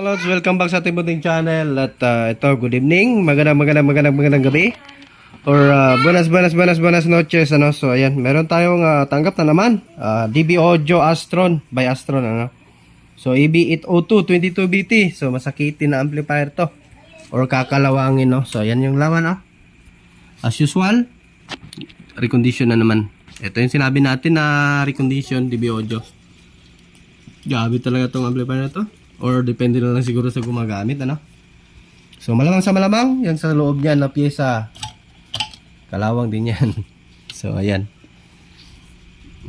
Mga lods, welcome back sa ating munting channel. At ito, good evening, magandang gabi. Or buenas noches, ano. So ayan, meron tayong tanggap na naman, DB Audio Astron by Astron, ano. So EB802 22BT. So masakitin na amplifier to, or kakalawangin, no. So ayan yung laman, as usual, recondition na naman. Ito yung sinabi natin na recondition, DB Audio. Gabi talaga tong amplifier na to, or depende na lang siguro sa gumagamit, ano. So malamang sa malamang yan sa loob niyan na pyesa, kalawang din yan. So ayan,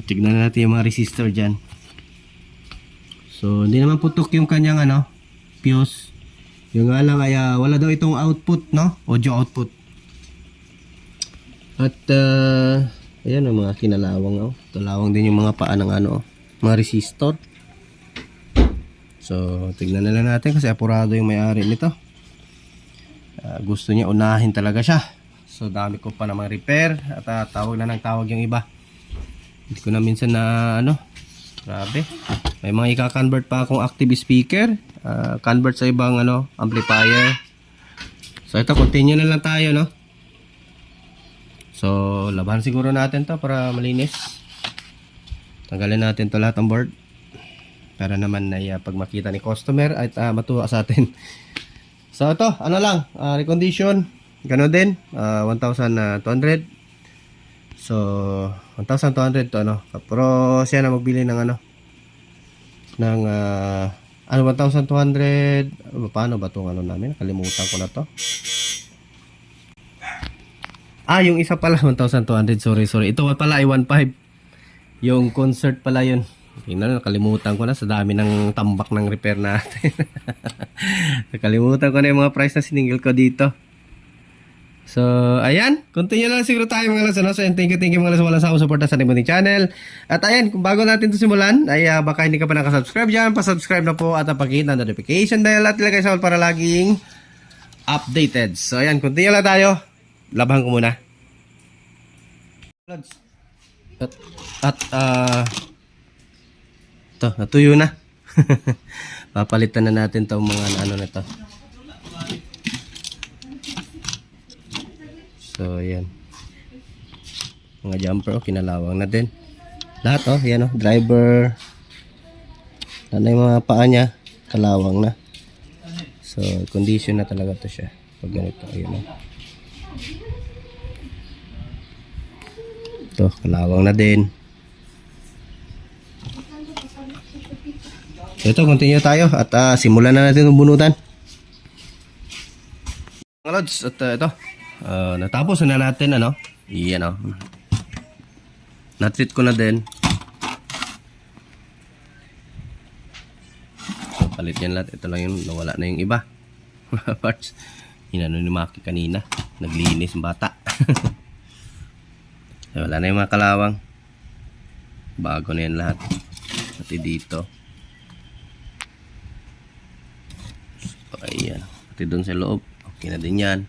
tignan natin yung mga resistor dyan. So hindi naman putok yung kanyang fuse. Yung nga lang ay wala daw itong output, no, audio output. At ayan ang mga kinalawang, kalawang din yung mga paa ng mga resistor. So tignan na lang natin kasi apurado yung may-ari nito. Gusto niya unahin talaga siya. So dami ko pa namang repair at tawag na ng tawag yung iba. Hindi ko na minsan na grabe. May mga ika-convert pa akong active speaker, convert sa ibang amplifier. So ito, continue na lang tayo, no. So labahan siguro natin to para malinis. Tanggalin natin to lahat ng board para naman na pag makita ni customer at matuwa sa atin. So ito, recondition, gano'n din, 1,200. So 1,200 to, pero siya na magbili ng 1,200. Paano ba itong namin? Kalimutan ko na to. Yung isa pala 1,200, sorry. Ito pala ay 1,500. Yung concert pala yun. Nakalimutan ko na sa dami ng tambak ng repair natin. Nakalimutan ko na yung mga price na siningil ko dito. So ayan, continue lang siguro tayo mga lads, So thank you mga lads sa walang sawang suporta sa ating munting channel. At ayan, kung bago natin ito simulan ay baka hindi ka pa nakasubscribe dyan, pasubscribe na po at pakihit ng notification bell at ilagay sa all para laging updated. So ayan, continue lang tayo. Labahan ko muna. At ito, natuyo na. Papalitan na natin itong mga na ito. So ayan, mga jumper, kinalawang na din lahat, yan, driver, yung mga paa niya kalawang na. So condition na talaga to siya pag ganito, ayan, ito kalawang na din. So ito, continue tayo at simulan na natin yung bunutan mga lods. At ito, natapos na natin, iyan, natreat ko na din. So palit yan lahat. Ito lang yung nawala na yung iba parts. Inano ni Maki kanina, naglinis ang bata. So, wala na yung mga kalawang, bago na yan lahat, pati dito. So ayan, pati doon sa loob okay na din yan.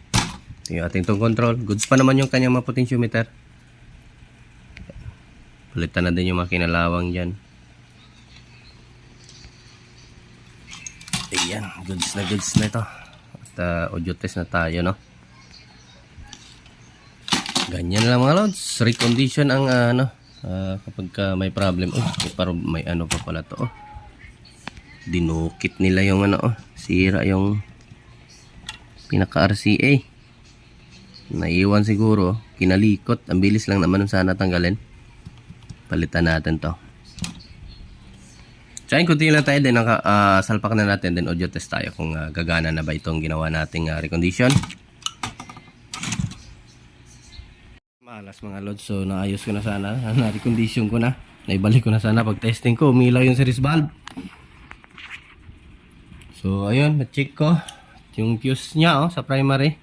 Yung ating tong control, goods pa naman yung kanyang mga potentiometer. Palitan na din yung mga kinalawang dyan. Ayan, goods na ito. At audio test na tayo, no. Ganyan lang mga lods, recondition ang kapag may problem. May pa pala to, dinukit nila yung sira yung pinaka RCA. Naiwan siguro, kinalikot. Ang bilis lang naman sana tanggalin. Palitan natin to. So ayun, continue lang tayo din. Salpak na natin din, audio test tayo kung gagana na ba itong ginawa nating recondition. Malas mga lods. So naayos ko na sana, na-recondition ko na, naibalik ko na sana. Pag testing ko, umilaw yung series valve. So ayun, na-check ko yung fuse nya, sa primary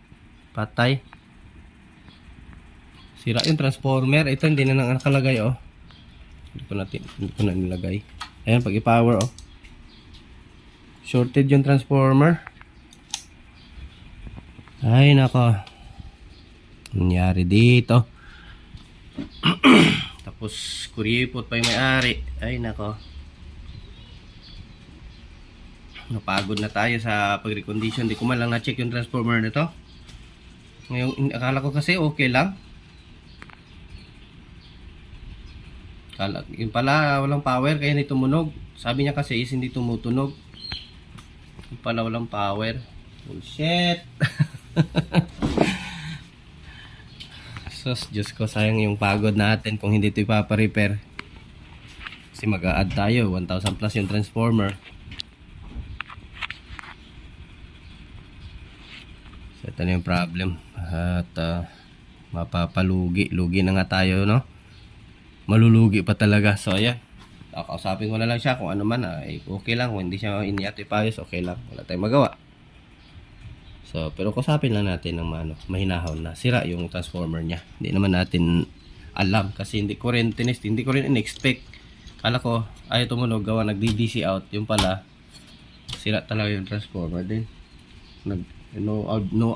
patay. Sira yung transformer. Ito hindi na nakalagay, hindi ko na nilagay. Ayan, pag i-power, shorted yung transformer. Ay nako, nangyari dito. Tapos kuripot pa yung may-ari. Ay nako, Napagod na tayo sa pag-recondition. Di ko man lang na-check yung transformer nito. Ngayon, akala ko kasi okay lang. Yun pala, walang power kaya hindi tumunog. Sabi niya kasi is hindi tumutunog. Yun pala, walang power. Bullshit. Sus, Diyos ko, sayang yung pagod natin kung hindi ito ipapa-repair. Kasi mag-a-add tayo, 1,000 plus yung transformer. So, ito na yung problem. At mapapalugi na nga tayo, no? Malulugi pa talaga. So, ayan. Kausapin ko na lang siya kung ano man. Okay lang. Kung hindi siya iniato ipayos, okay lang. Wala tayong magawa. So, pero kausapin lang natin ng mahinahon na sira yung transformer niya. Hindi naman natin alam. Kasi hindi ko rin in-expect. Kala ko, ayaw tumunog. Gawa nag-DDC out. Yung pala, sira talaga yung transformer din. No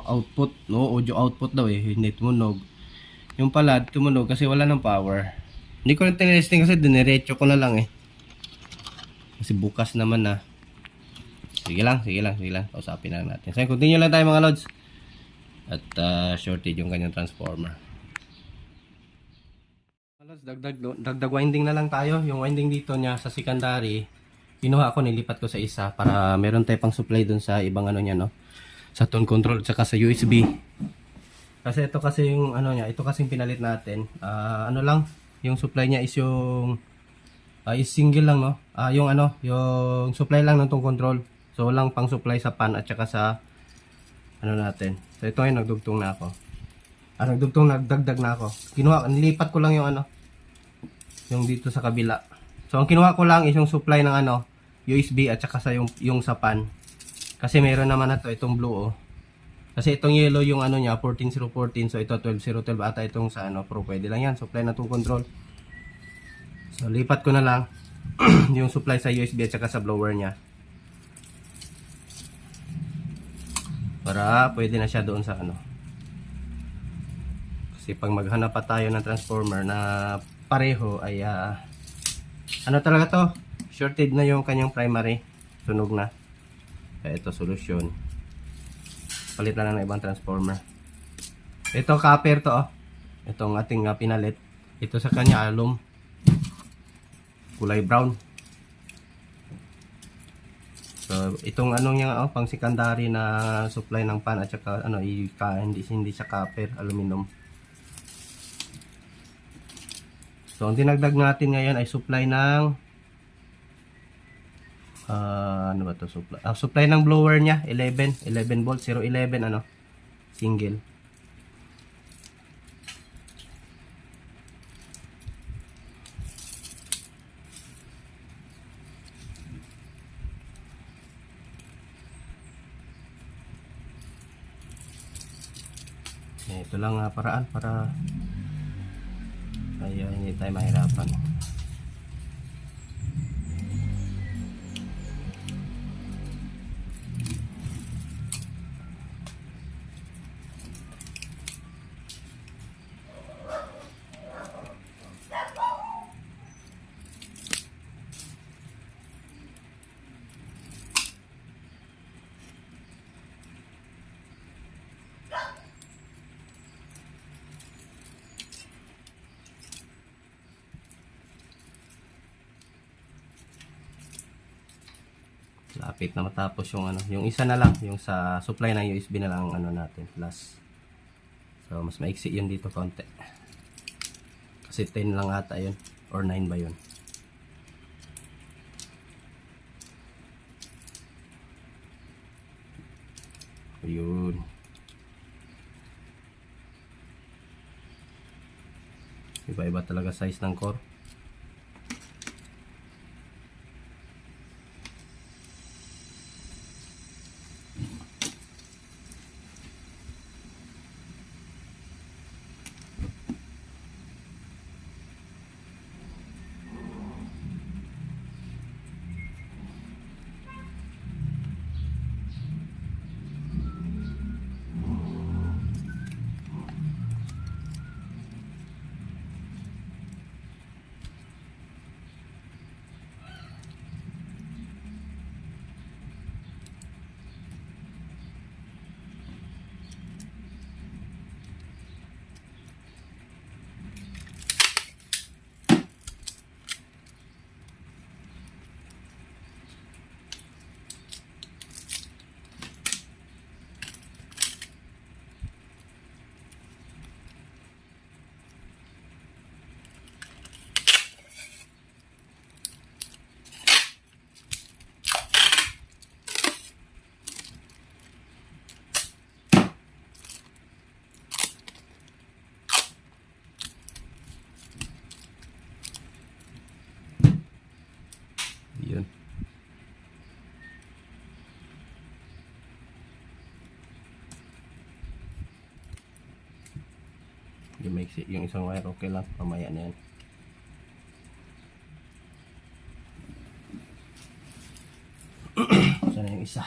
output, no audio output daw hindi tumunog. Yung pala tumunog kasi wala ng power. Hindi ko rin tinesting kasi diniretso ko na lang kasi bukas naman na. Sige lang. Kausapin na natin. So continue lang tayo mga lods. At shortage yung kanyang transformer. Lods, dagdag winding na lang tayo. Yung winding dito niya sa secondary, kinuha ko, nilipat ko sa isa para meron tayo pang supply dun sa ibang niya, no, sa tone control at saka sa USB. Kasi ito kasi yung niya, ito kasing pinalit natin. Lang, yung supply niya is yung is single lang, no. Yung yung supply lang ng tone control. So lang pang supply sa pan at saka sa natin. So ito ay nagdugtong na ako. Nagdagdag na ako. Nilipat ko lang yung yung dito sa kabila. So ang kinuha ko lang is yung supply ng USB at saka sa yung sa pan. Kasi meron naman itong blue Kasi itong yellow yung niya 14014, so ito 12012 ata itong sa Pro, pwede lang yan, supply na itong control. So lipat ko na lang yung supply sa USB at saka sa blower niya. Para pwede na siya doon sa Kasi pag maghanap pa tayo ng transformer na pareho ay talaga to, shorted na yung kanyang primary, sunog na. Kaya ito solusyon, palit na lang ng ibang transformer. Ito copper to itong ating pinalit. Ito sa kanya alum, kulay brown. So itong niya pang secondary na supply ng pan at saka hindi siya copper, aluminum. So ang dinagdag natin ngayon ay supply ng supply ng blower niya, 11 volt, 011 single. Ito lang paraan para hindi tayo mahirapan. Lapit na matapos yung isa na lang, yung sa supply ng USB na lang natin plus. So mas maiksi yun dito konti. Kasi 10 lang ata yun or 9 ba yun. Ayun. Iba-iba talaga size ng core. maiksi yung isang wire, okay lang, pamaya na yan. Sana yung isa.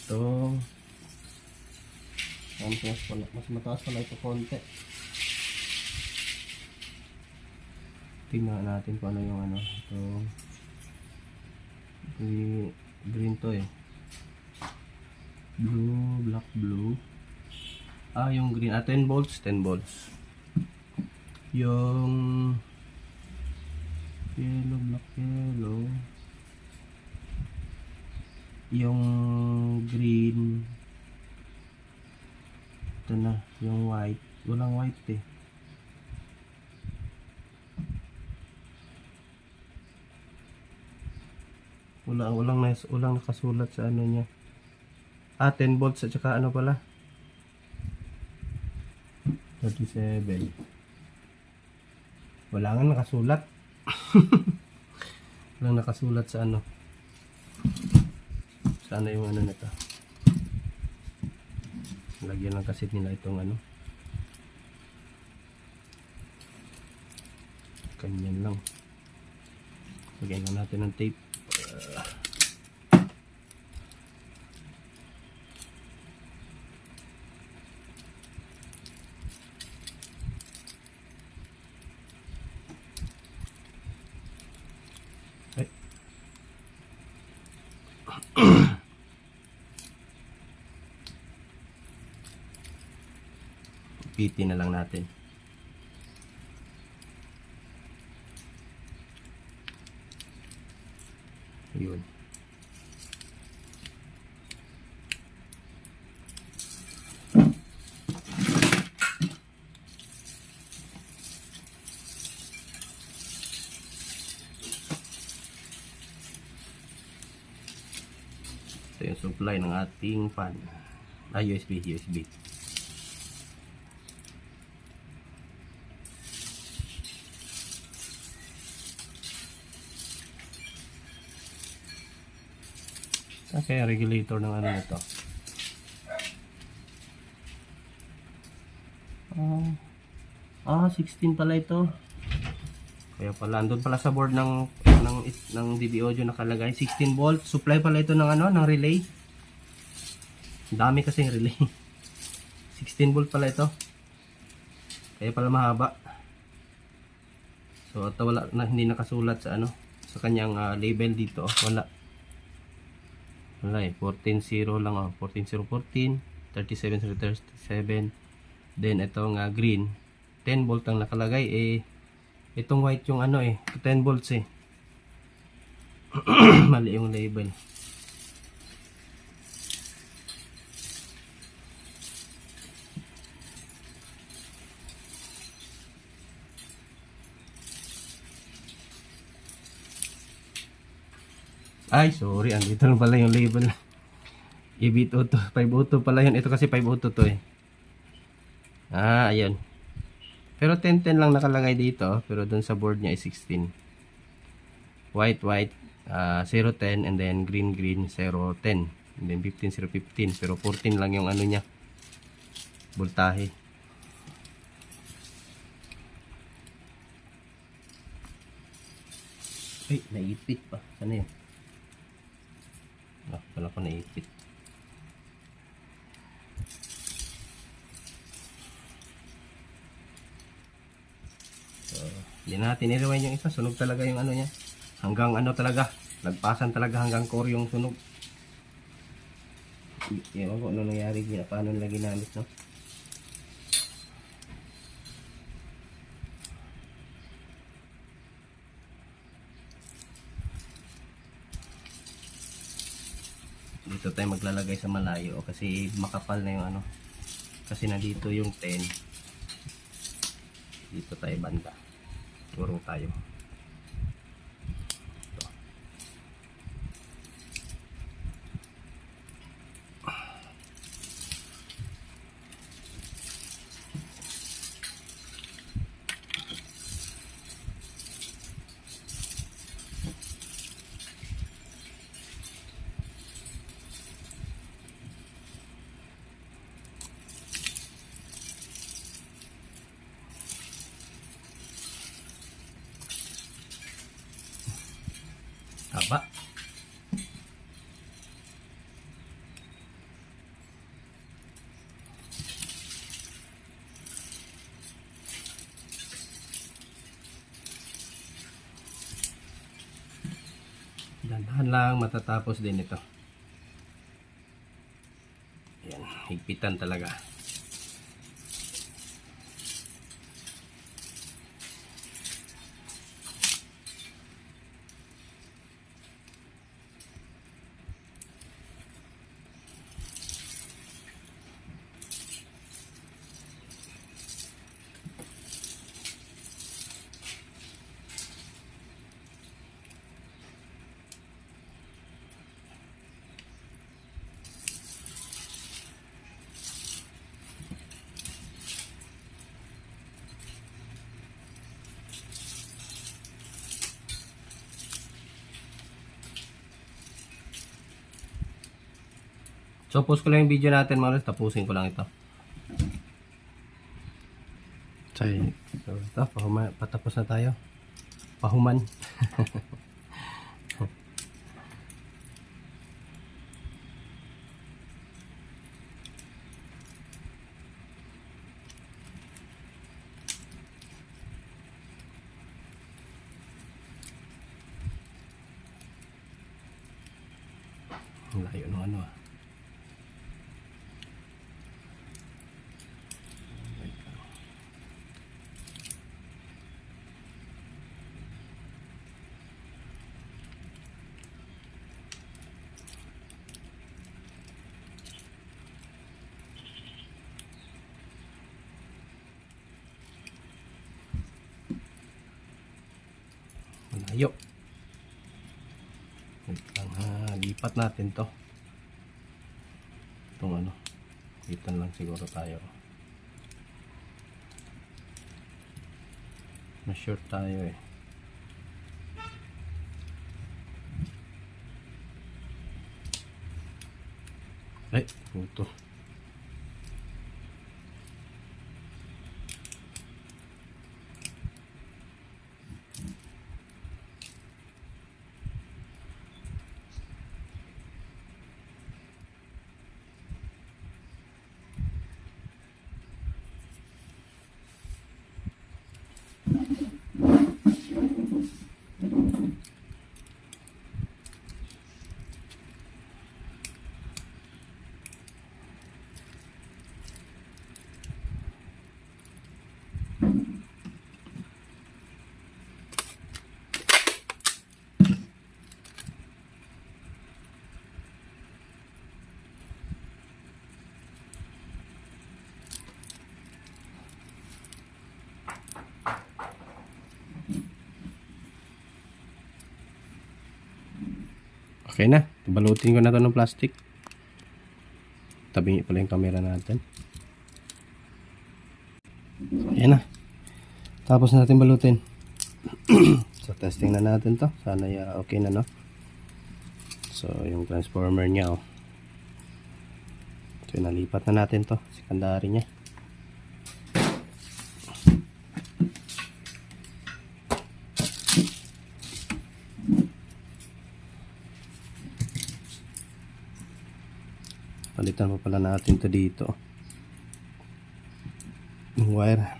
Ito. Mas mataas pala ito konti. Tingnan natin kung ano yung ano. Ito. Green to eh. Blue, black, blue. Yung green. 10 volts, 10 volts. Yung yellow, black, yellow. Yung green. Ito na, yung white. Walang white eh. Walang nakasulat sa ano niya. 10 volts at saka ano pala? 37. Wala nga nakasulat. Walang nakasulat sa ano. Sana yung ano nito. Lagyan lang kasi nila itong ano. Ganyan lang. Lagyan lang natin ng tape. PT na lang natin. Yun. Ito yung supply ng ating fan. USB. Okay, regulator ng ano nito. 16 pala ito. Kaya pala andun pala sa board ng DB Audio nakalagay 16 volt. Supply pala ito ng ano, ng relay. Dami kasi ng relay. 16 volt pala ito. Kaya pala mahaba. So ito wala na, hindi nakasulat sa ano, sa kanyang label dito. Wala eh, 14.0 lang 14.014, 37.037. Then itong green 10 volt ang nakalagay eh. Itong white yung ano eh, 10 volts eh. Mali yung label. Ay, sorry. Andito lang pala yung label. EBIT Auto. 502 pala yun. Ito kasi 502 to eh. Ayun. Pero 1010 lang nakalagay dito. Pero dun sa board niya ay 16. White, 010. And then green, 010. And then 15, 015. Pero 14 lang yung ano niya. Voltahe. Ay, naipit pa. Sana yun? Wala ko naipit. So, hindi natin i-rewind yung isa. Sunog talaga yung ano niya. Hanggang ano talaga. Nagpasan talaga hanggang core yung sunog. Ewan ko ano nangyari niya. Paano nila ginamit, no? Dito tayo maglalagay sa malayo kasi makapal na yung ano, kasi nandito yung 10. Dito tayo banda, urong tayo. Haba. Danhan lang, matatapos din ito. Ayan, higpitan talaga. So, post ko lang yung video natin mga lods. Tapusin ko lang ito. So, ito, patapos na tayo. Pahuman. Ang layo ng ano ah. Malayo. Lipat natin to. Itong ano. Litan lang siguro tayo. Na-short tayo eh. Ay, puto. Okay na, balutin ko na to ng plastic. Tabi pala yung camera natin. Ayan na. Tapos natin balutin. So testing na natin to. Sana okay na no. So yung transformer niya oh. So nalipat na natin to. Secondary niya. Palitan mo pala natin to dito. Yung wire.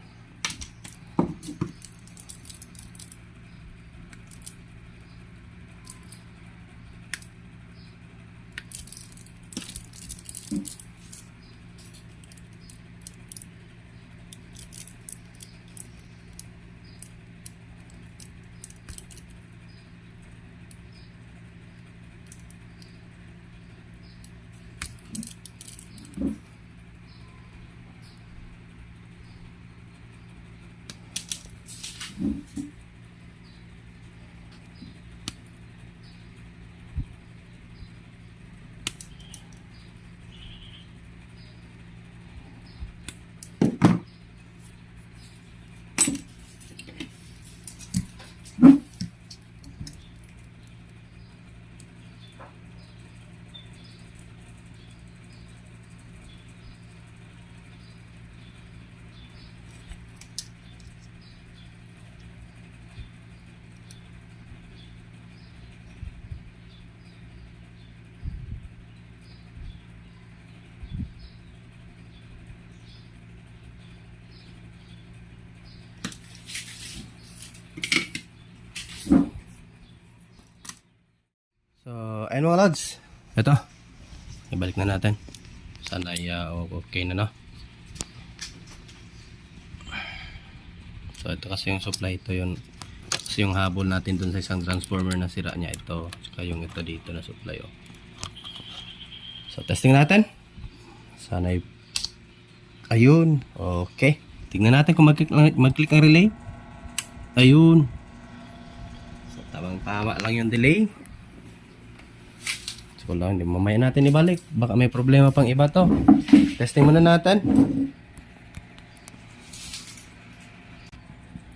Ayun mga lads. Ito. Ibalik na natin. Sana ay okay na, no? So ito kasi yung supply, ito yun. Kasi yung habol natin dun sa isang transformer na sira niya, ito. Saka yung ito dito na supply, oh. So testing natin. Sana ay ayun. Okay. Tingnan natin kung mag-click ang relay. Ayun. So tamang-tama lang yung delay. So lang, mamaya natin ibalik. Baka may problema pang iba to. Testing muna natin.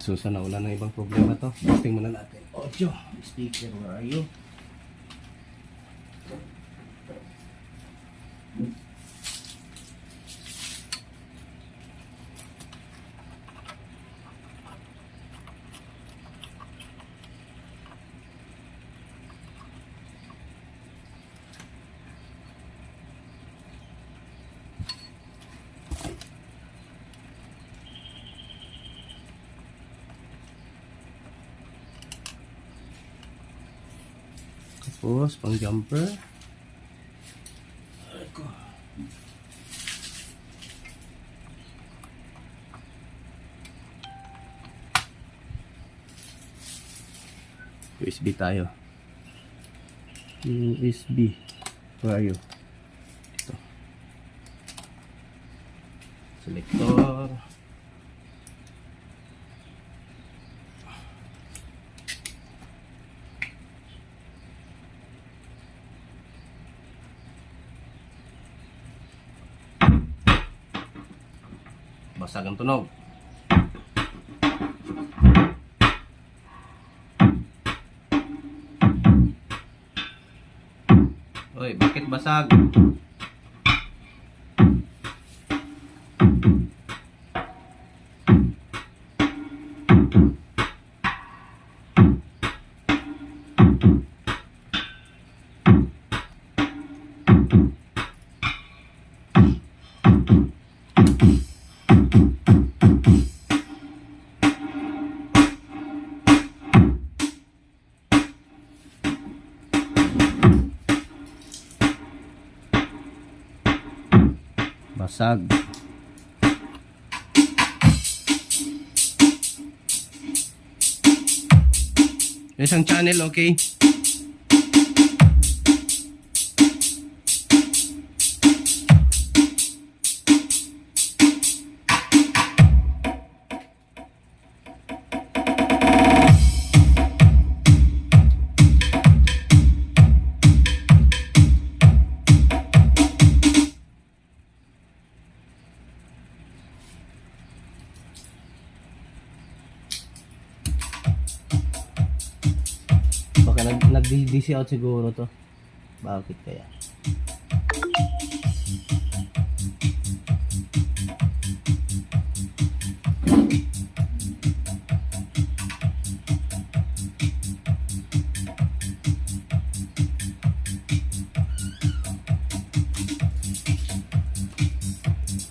So sana wala nang ibang problema to. Testing muna natin. Audio, speaker, where are you? Tapos, pang jumper. USB tayo. USB. Where are you? Ito. Selector. Basag ang tunog. Oy, bakit basag? Basag. Isang channel, okay? Baka nag-DC out siguro to. Bakit kaya?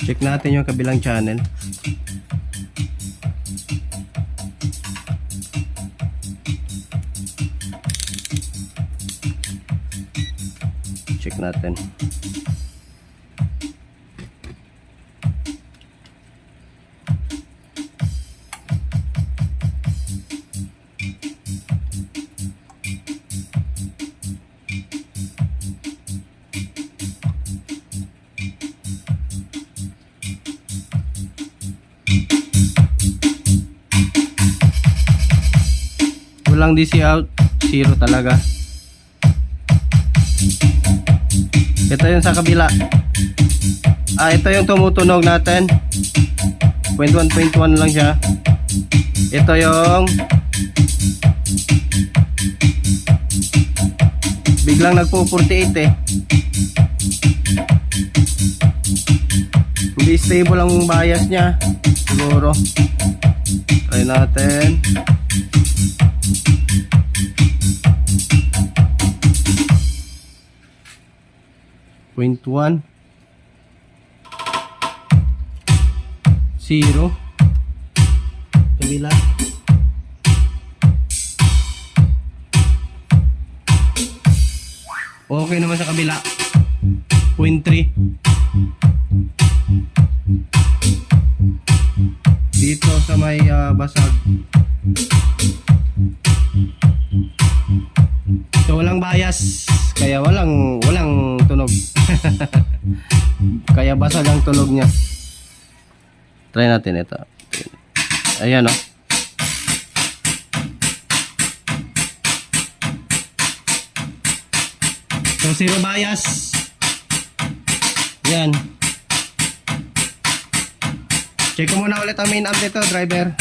Check natin yung kabilang channel. Check natin. Walang DC out, zero talaga. Ito yung sa kabila. Ito yung tumutunog natin. 0.1 lang siya. Ito yung biglang nagpo-48 eh. Hindi stable ang bias niya. Siguro. Try natin. Point 1 0 kabila. Okay naman sa kabila. 0.3. Dito sa may basag. So walang bias, kaya walang tunog. Kaya basag ang tunog niya. Try natin ito. Ayan oh. So zero bias. Yan. Check ko muna ulit ang main amp nito, driver.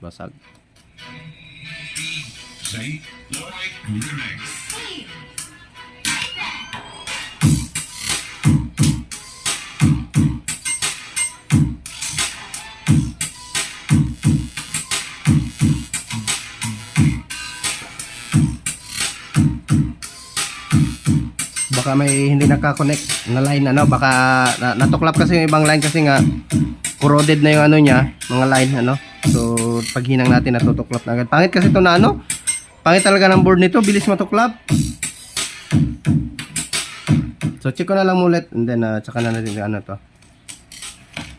Basag. Say, like, remix. Baka may hindi naka-connect na line, ano, baka natuklap kasi yung ibang line kasi nga corroded na yung ano niya, mga line, ano. So pag hinang natin natutuklap na agad. Pangit kasi ito na ano, pangit talaga ng board nito, bilis matuklap. So check ko na lang ulit and then tsaka na natin ano to.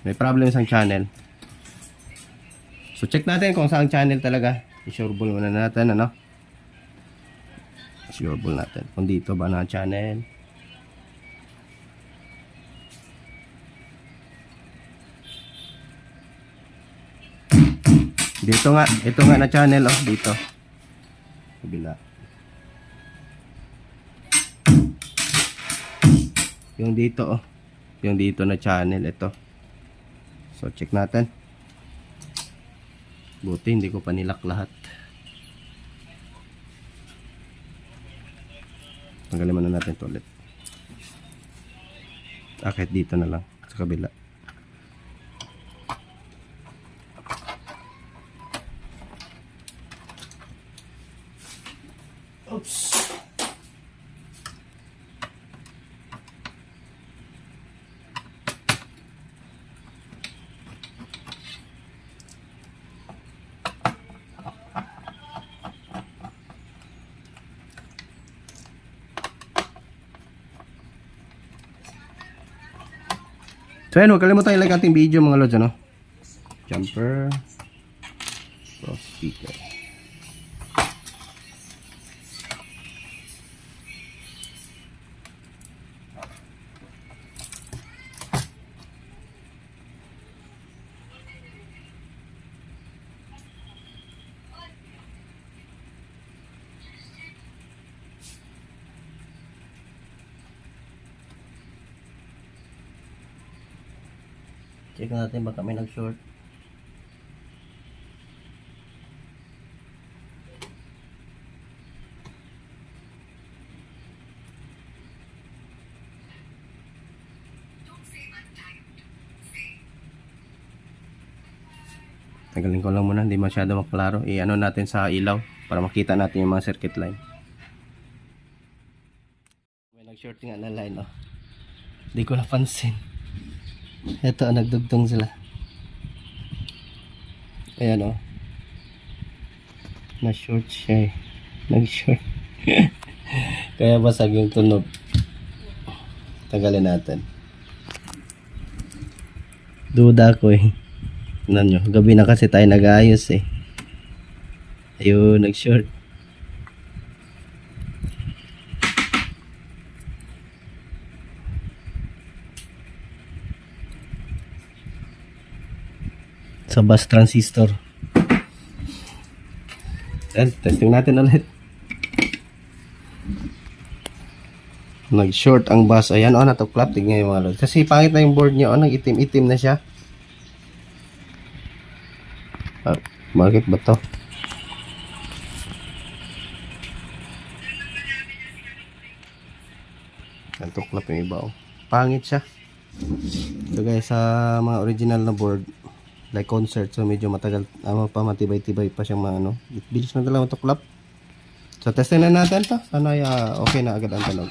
May problem sa channel. So check natin kung saan channel talaga. I-sureball muna natin, ano. Sureball natin kung dito ba na channel. Dito nga, ito nga na channel oh, dito. Kabila. Yung dito oh. Yung dito na channel ito. So check natin. Buti hindi ko pa nilak lahat. Tanggalin muna natin ito ulit. Kahit dito na lang sa kabila. Oops. So yan, huwag kalimutan i-like ating video mga lods, ano? Jumper cross speaker. Check natin baka may nag-short. Tagalin ko lang muna, hindi masyado maklaro. I-ano natin sa ilaw para makita natin yung mga circuit line. May nag-short nga na line, oh. Hindi ko napansin. Ito, nagdugtong sila. Ayan oh. Na-short siya eh. Nag-short. Kaya basag yung tunog. Tagalin natin. Duda ko eh. Tignan nyo. Gabi na kasi tayo nag-aayos eh. Ayun, nag-short. Sa bus transistor. Then, testing natin ulit. Nag-short ang bus. Ayan, oh, natuklap. Tignan yung mga load. Kasi pangit na yung board niya. Oh, nag-itim-itim na siya. Bakit ba to? Natuklap yung iba, oh. Pangit siya. So guys, sa mga original na board, like concert, so medyo matagal, pa matibay-tibay pa siyang ano. Bilis na talaga matuklap. So testin na natin to. Sana ay okay na agad ang tunog.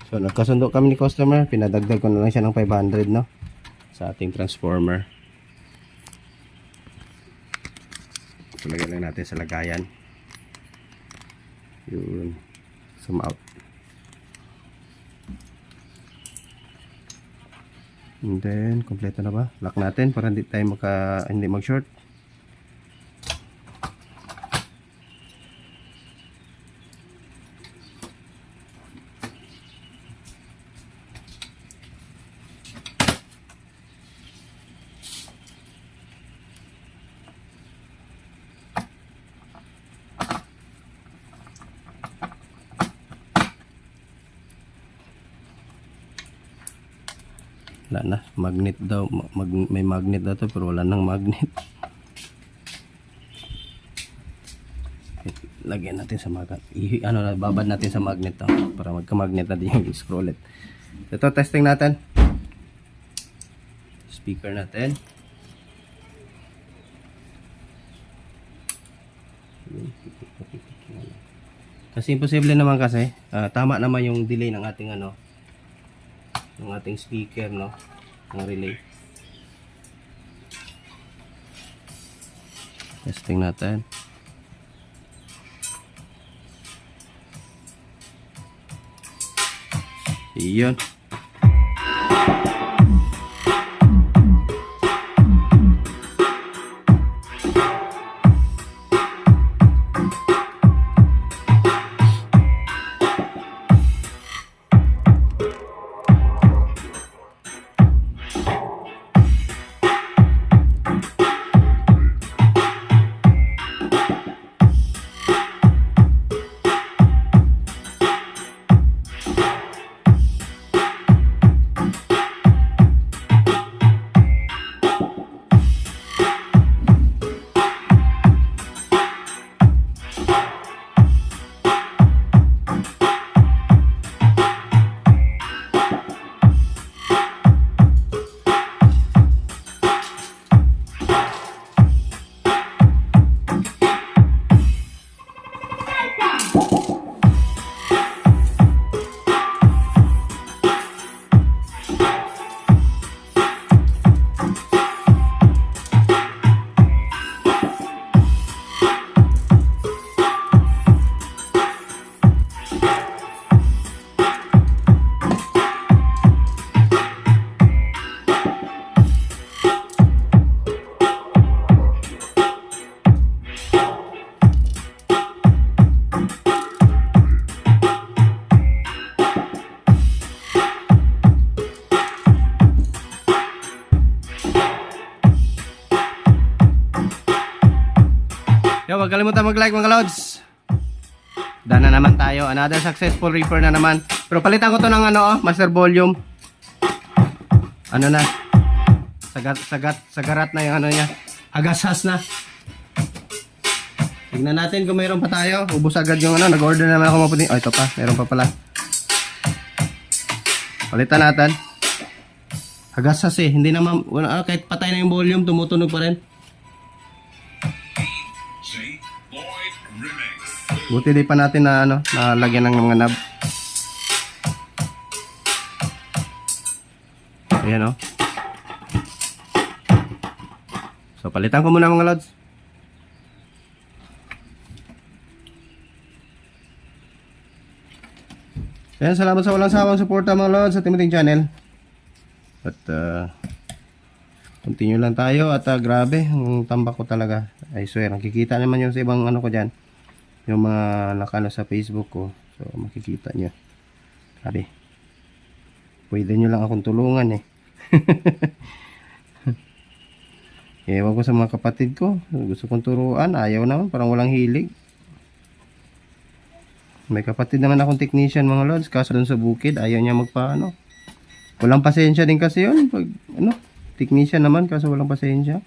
So nagkasundo kami ni customer, pinadagdag ko na lang siya ng 500 no sa ating transformer. Lagyan lang natin sa lagayan. Yun. Zoom out. And then kompleto na ba? Lock natin para hindi tayo hindi mag-short. Wala na, magnet daw, may magnet daw to pero wala nang magnet. Lagyan natin sa magnet, babad natin sa magnet to para magka-magnet na din yung scroll it. Ito testing natin. Speaker natin. Kasi imposible naman kasi, tama naman yung delay ng ating ng ating speaker no, ng relay. Testing natin. Iyon. Yo, wag kalimutan mag-like mga lods. Dana naman tayo. Another successful repair na naman. Pero palitan ko to ng master volume. Ano na? Sagarat na yung niya. Agasas na. Tignan natin kung mayroon pa tayo. Ubus agad yung nag-order naman ako maputi. Oh, ito pa. Mayroon pa pala. Palitan natin. Agasas eh. Hindi naman, kahit patay na yung volume, tumutunog pa rin. Lloyd Remix. Buti di pa natin na nalagyan ng mga knob. Ayan So palitan ko muna mga lods. Ayan, salamat sa walang sawang suporta mga lods sa Timiting Channel. At continue lang tayo at grabe ang tambak ko talaga. I swear, nakikita naman yung sa ibang ko dyan, yung mga nakano sa Facebook ko. So makikita nyo. Grabe. Pwede nyo lang akong tulungan eh. Ewan ko sa mga kapatid ko, gusto kong turuan, ayaw naman, parang walang hilig. May kapatid naman akong technician mga lods, kaso dun sa bukid ayaw niya walang pasensya din kasi yun pag technician naman, kaso walang pasensya.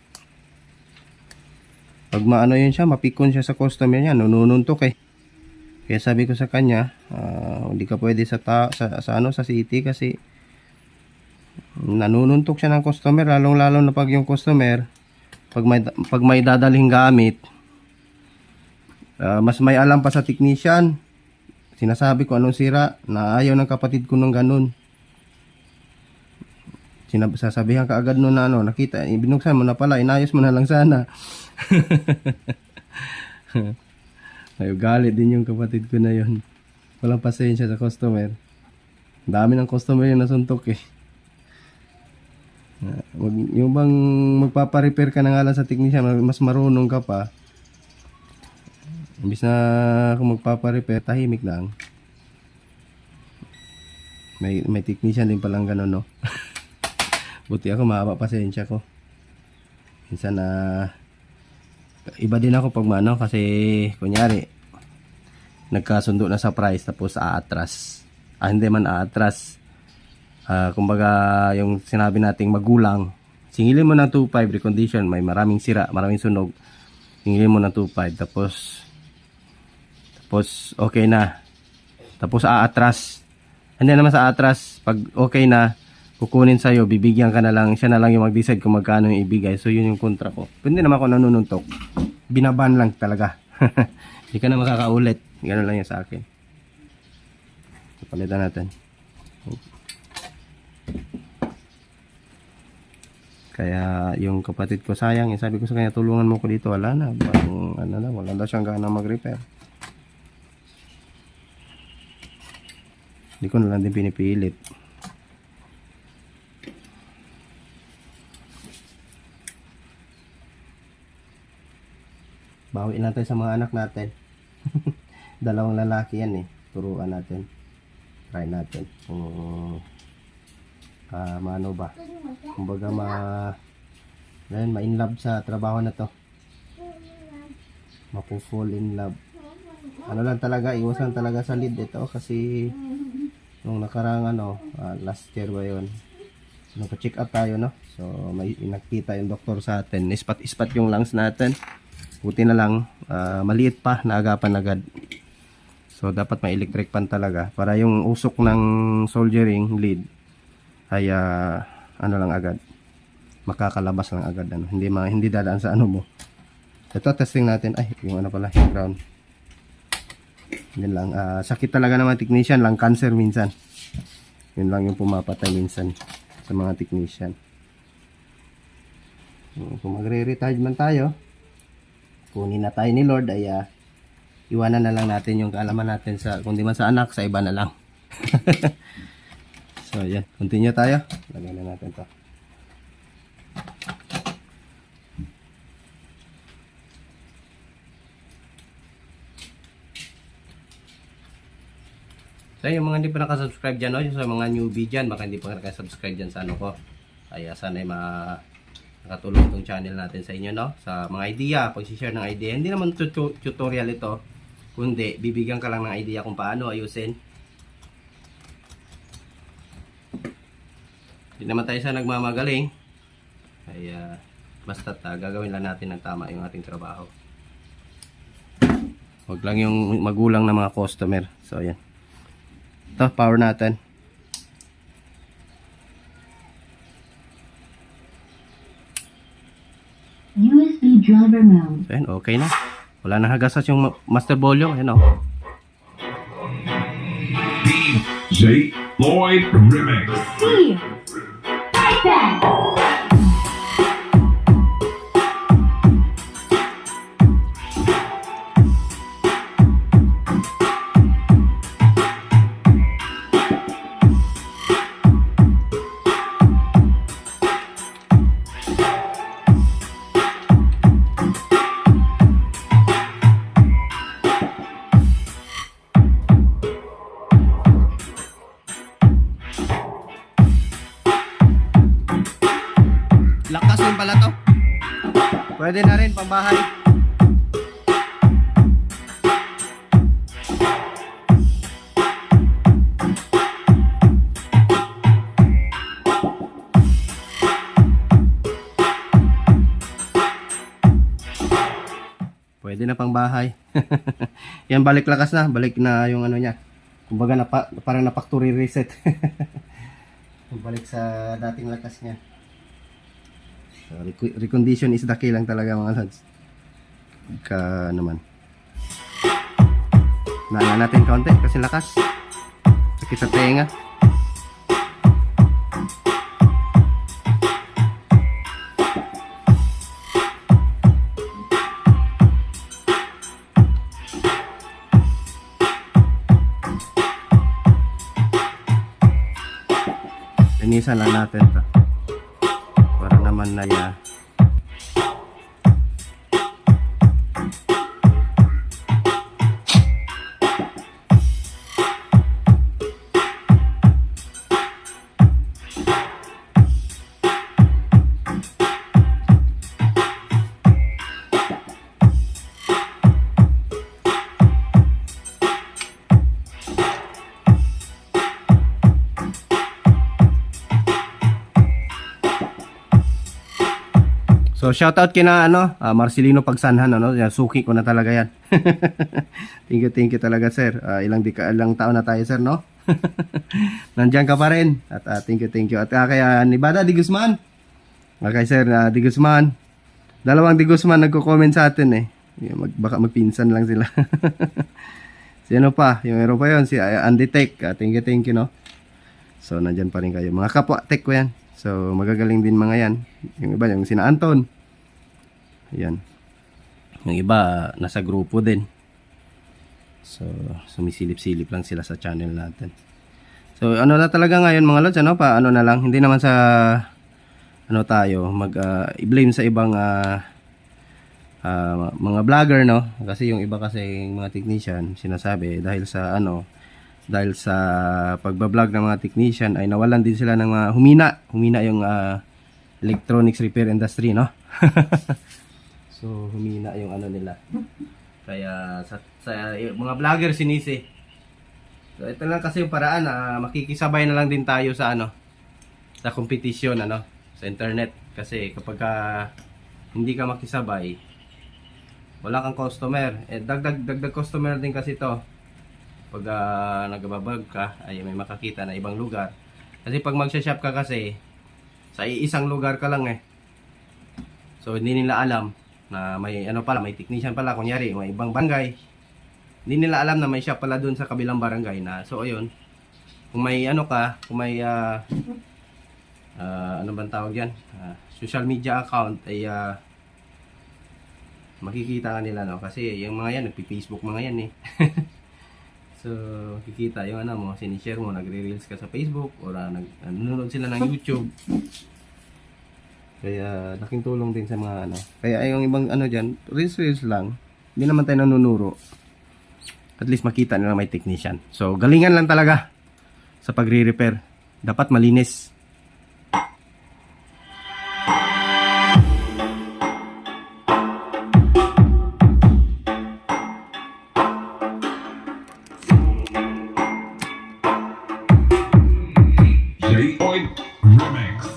Pag yun siya, mapikon siya sa customer niya, nununtok eh. Kaya sabi ko sa kanya, hindi ka pwede sa city kasi nanununtok siya ng customer, lalong-lalo na pag yung customer pag may dadalhin gamit, mas may alam pa sa technician. sinasabi ko anong sira, na ayaw ng kapatid ko nung ganun. Sasabihan ka agad nun na ano, nakita, binuksan mo na pala, inayos mo na lang sana. Ay, galit din yung kapatid ko na yun. Walang pasensya sa customer. Dami ng customer yung nasuntok eh. Yung bang magpaparepair ka na nga lang sa technician, mas marunong ka pa. Imbis na kung magpaparepair, tahimik lang. May technician din palang gano'n, no? Buti ako, mahaba pasensya ko. Minsan na iba din ako pag mano kasi kunyari nagkasundo na sa price tapos aatras. Hindi man aatras. Kumbaga yung sinabi nating magulang, singilin mo ng 2.5 recondition, may maraming sira, maraming sunog. Singilin mo ng 2.5 tapos okay na. Tapos aatras. Hindi naman sa atras, pag okay na, kukunin sa'yo, bibigyan ka na lang, siya na lang yung mag-decide kung magkano yung ibigay. So yun yung kontra ko. Hindi naman ako nanununtok. Binaban lang talaga. Hindi ka na makakaulit. Ganun lang yan sa akin. Palitan natin. Kaya yung kapatid ko sayang, sabi ko sa kanya, tulungan mo ko dito. Wala na. Wala daw siyang gana mag-repair. Hindi ko na lang din pinipilit. Bawiin natin sa mga anak natin. Dalawang lalaki yan eh. Turuan natin. Try natin. Maano ba? Kumbaga ma-in love sa trabaho na to. Mapu-fall in love. Ano lang talaga, iwasan talaga sa lead ito kasi nung nakarang last year ba yun, nagpa-check up tayo, no? So may nakita yung doktor sa atin, ispat yung lungs natin. Buti na lang, maliit pa, naagapan agad. So dapat may electric fan talaga para yung usok ng soldering lead ay ano lang agad, makakalabas lang agad, hindi dadaan sa ano mo. Ito testing natin, ay yung pala, yung ground. Yun lang, sakit talaga naman technician, lang cancer minsan. Yun lang yung pumapatay minsan sa mga technician. Kung magre-retire man tayo, kunin na tayo ni Lord, ay iwanan na lang natin yung kaalaman natin sa, kung di man sa anak, sa iba na lang. So yan, continue tayo. Lagyan na natin to. So yung mga hindi pa nakasubscribe dyan, yung sa mga newbie dyan, baka hindi pa nakasubscribe dyan sa ano ko, ay sana ay nakatulong itong channel natin sa inyo, no? Sa mga idea, pag-share ng idea. Hindi naman tutorial ito, kundi bibigyan ka lang ng idea kung paano ayusin. Hindi naman tayo sa nagmamagaling, ay basta't gagawin lang natin ng tama yung ating trabaho. Huwag lang yung magulang ng mga customer. So yan. Ito, power natin. USB driver mount. So yan, okay na. Wala na hagasas yung master volume. Ayan o. DJ Lloyd Remix. Steve! Right back! Lakas din pala to. Pwede na rin pambahay. Pwede na pangbahay. Yan, balik lakas na. Balik na yung ano niya. Kumbaga parang na factory reset. Balik sa dating lakas niya. So, recondition is the key lang talaga mga lads. Naman. Nala natin kaunti kasi lakas. Sakit sa tenga. Linisan lang natin to para naman na So shoutout kina Marcelino Pagsanhan yan, suki ko na talaga yan. Thank you talaga sir. Ilang taon na tayo sir no. Nandiyan ka pa rin at thank you. At kaya ni Bada Di Guzman. Okay sir, Di Guzman. Dalawang Di Guzman nagko-comment sa atin baka magpinsan lang sila. Sino pa? Yung meron pa yon si Andy Tech. Thank you no. So nandiyan pa rin kayo. Mga kapwa tech ko yan. So, magagaling din mga yan. Yung iba, yung sina Anton. Ayan. Yung iba, nasa grupo din. So, sumisilip-silip lang sila sa channel natin. So, ano na talaga ngayon mga lods, paano na lang. Hindi naman sa, tayo, i-blame sa ibang, mga vlogger, no? Kasi yung iba kasi, mga technician, sinasabi, dahil sa, pagbablog ng mga technician ay nawalan din sila ng humina yung electronics repair industry, no? So humina yung nila. Kaya sa mga vlogger sinisi. So ito lang kasi yung paraan na makikisabay na lang din tayo sa sa kompetisyon sa internet kasi kapag hindi ka makisabay wala kang customer. Dagdag customer din kasi to. Pag nagbabag ka ay may makakita na ibang lugar kasi pag magsha-shop ka kasi sa isang lugar ka lang so hindi nila alam na may may technician pala, kunyari may ibang barangay, hindi nila alam na may shop pala dun sa kabilang barangay na so ayun, kung may kung may bang tawag yan, social media account ay makikita ka nila kasi yung mga yan nagpi-Facebook mga yan So, kikita yung mo, sinishare mo, nagre-reels ka sa Facebook or nanonood sila ng YouTube. Kaya, laking tulong din sa mga Kaya, yung ibang dyan, reels lang. Hindi naman tayo nanunuro. At least makita nila may technician. So, galingan lang talaga sa pagre-repair. Dapat malinis. J. Lloyd Remix.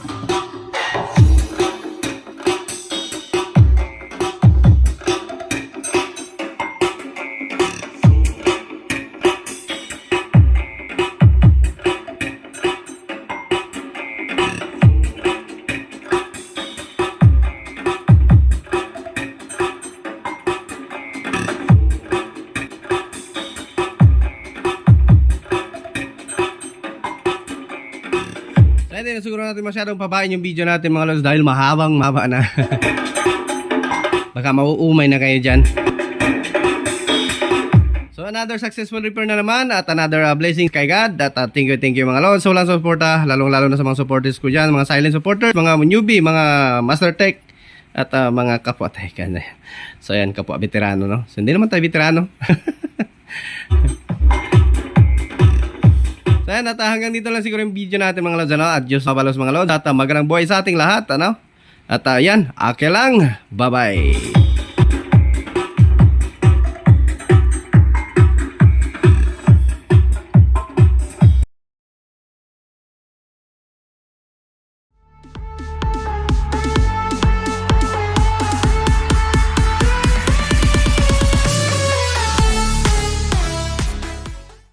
Hindi na siguro natin masyadong pabain yung video natin mga lods dahil mahaba na. Baka mauumay na kayo dyan. So another successful repair na naman at another blessing kay God. At thank you mga lods. So walang suporta, lalong-lalo na sa mga supporters ko dyan, mga silent supporters, mga newbie, mga master tech at mga kapwa tech. So yan, kapwa veterano, no? So hindi naman tayo veterano. So yan, at hanggang dito lang siguro yung video natin mga lods, at Diyos mabalos mga lods, at magandang buhay sa ating lahat, At yan, ake lang, bye bye.